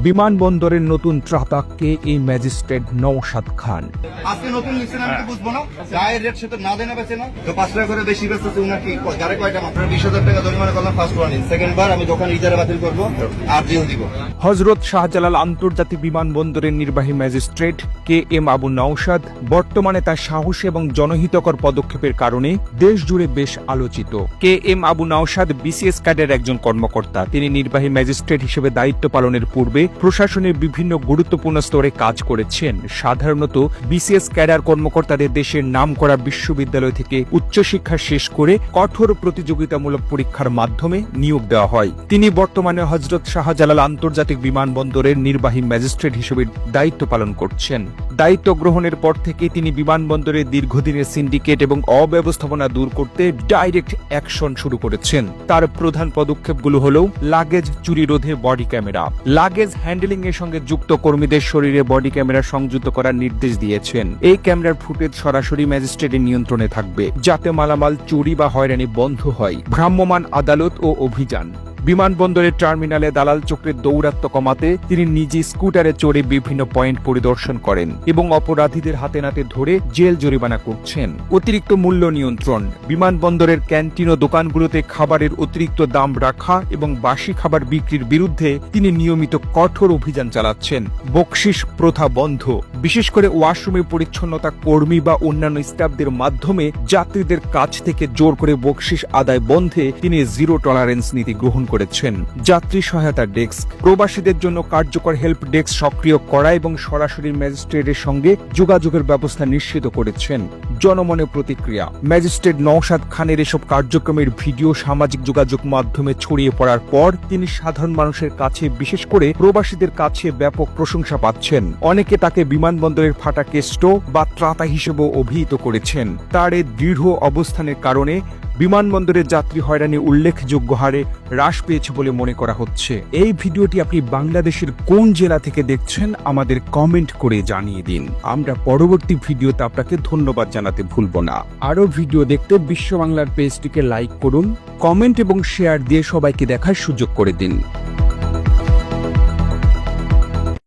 বিমানবন্দরের নতুন ত্রাতাককে এই ম্যাজিস্ট্রেট নওশাদ খান। আজকে নতুন লিখছেন, আমি তো বুঝবো না গায়ের রেট সে তো না দেনা বেছে না তো 5 টাকা করে বেশি বেচতেছে উনার কি গাড়ি কয়টা মাত্র 20,000 টাকা জরিমানা করলাম ফার্স্ট ওয়ার্নিং, সেকেন্ড বার আমি দোকান ইজারা বাতিল করবো আর ডিল দিব। হযরত শাহজালাল আন্তর্জাতিক বিমানবন্দরের নির্বাহী magistrate K M Abu Naushad বর্তমানে তার সাহসী এবং জনহিতকর পদক্ষেপের কারণে দেশ জুড়ে বেশ আলোচিত। K M Abu Nowshad BCS ক্যাডারের একজন কর্মকর্তা। তিনি নির্বাহী ম্যাজিস্ট্রেট হিসেবে দায়িত্ব পালনের পূর্বে প্রশাসনের বিভিন্ন গুরুত্বপূর্ণ স্তরে কাজ করেছেন। সাধারণত বিসিএস ক্যাডার কর্মকর্তাদের দেশের নামকরা বিশ্ববিদ্যালয় থেকে উচ্চশিক্ষা শেষ করে কঠোর প্রতিযোগিতামূলক পরীক্ষার মাধ্যমে নিয়োগ দেওয়া হয়। তিনি বর্তমানে হযরত শাহজালাল আন্তর্জাতিক বিমানবন্দরের নির্বাহী ম্যাজিস্ট্রেট হিসেবে দায়িত্ব পালন করছেন। দায়িত্ব গ্রহণের পর থেকে তিনি বিমানবন্দরের দীর্ঘদিনের সিন্ডিকেট এবং অব্যবস্থাপনা দূর করতে ডাইরেক্ট অ্যাকশন শুরু করেছেন। তার প্রধান পদক্ষেপগুলো হল লাগেজ চুরি রোধে বডি ক্যামেরা, লাগেজ হ্যান্ডেলিং এর সঙ্গে যুক্ত কর্মীদের শরীরে বডি ক্যামেরা সংযুক্ত করার নির্দেশ দিয়েছেন। এই ক্যামেরার ফুটেজ সরাসরি ম্যাজিস্ট্রেটের নিয়ন্ত্রণে থাকবে, যাতে মালামাল চুরি বা হয়রানি বন্ধ হয়। ভ্রাম্যমাণ আদালত ও অভিযান। বিমানবন্দরের টার্মিনালে দালাল চক্রের দৌরাত্ম্য কমাতে তিনি নিজে স্কুটারে চড়ে বিভিন্ন পয়েন্ট পরিদর্শন করেন এবং অপরাধীদের হাতে নাতে ধরে জেল জরিমানা করছেন। অতিরিক্ত মূল্য নিয়ন্ত্রণ। বিমানবন্দরের ক্যান্টিন ও দোকানগুলোতে খাবারের অতিরিক্ত দাম রাখা এবং বাসি খাবার বিক্রির বিরুদ্ধে তিনি নিয়মিত কঠোর অভিযান চালাচ্ছেন। বকশিশ প্রথা বন্ধ। বিশেষ করে ওয়াশরুমে পরিচ্ছন্নতা কর্মী বা অন্যান্য স্টাফদের মাধ্যমে যাত্রীদের কাছ থেকে জোর করে বকশিশ আদায় বন্ধে তিনি জিরো টলারেন্স নীতি গ্রহণ করেছেন। যাত্রী সহায়তা ডেস্ক। প্রবাসীদের জন্য কার্যকর হেল্প ডেস্ক সক্রিয় করা এবং সরাসরি ম্যাজিস্ট্রেটের সঙ্গে যোগাযোগের ব্যবস্থা নিশ্চিত করেছেন। জনমনে প্রতিক্রিয়া। ম্যাজিস্ট্রেট নওশাদ খানের এসব কার্যক্রমের ভিডিও সামাজিক যোগাযোগ মাধ্যমে ছড়িয়ে পড়ার পর তিনি সাধারণ মানুষের কাছে, বিশেষ করে প্রবাসীদের কাছে ব্যাপক প্রশংসা পাচ্ছেন। অনেকে তাকে বিমানবন্দরের ফাটা কেষ্ট বা ত্রাতা হিসেবে অভিহিত করেছেন। তার এই দৃঢ় অবস্থানের কারণে বিমানবন্দরের যাত্রী হয়রানি উল্লেখযোগ্য হারে হ্রাস পেয়েছে বলে মনে করা হচ্ছে। এই ভিডিওটি আপনি বাংলাদেশের কোন জেলা থেকে দেখছেন আমাদের কমেন্ট করে জানিয়ে দিন। আমরা পরবর্তী ভিডিওতে আপনাকে ধন্যবাদ জানাতে ভুলব না। আরও ভিডিও দেখতে বিশ্ব বাংলার পেজটিকে লাইক করুন, কমেন্ট এবং শেয়ার দিয়ে সবাইকে দেখার সুযোগ করে দিন।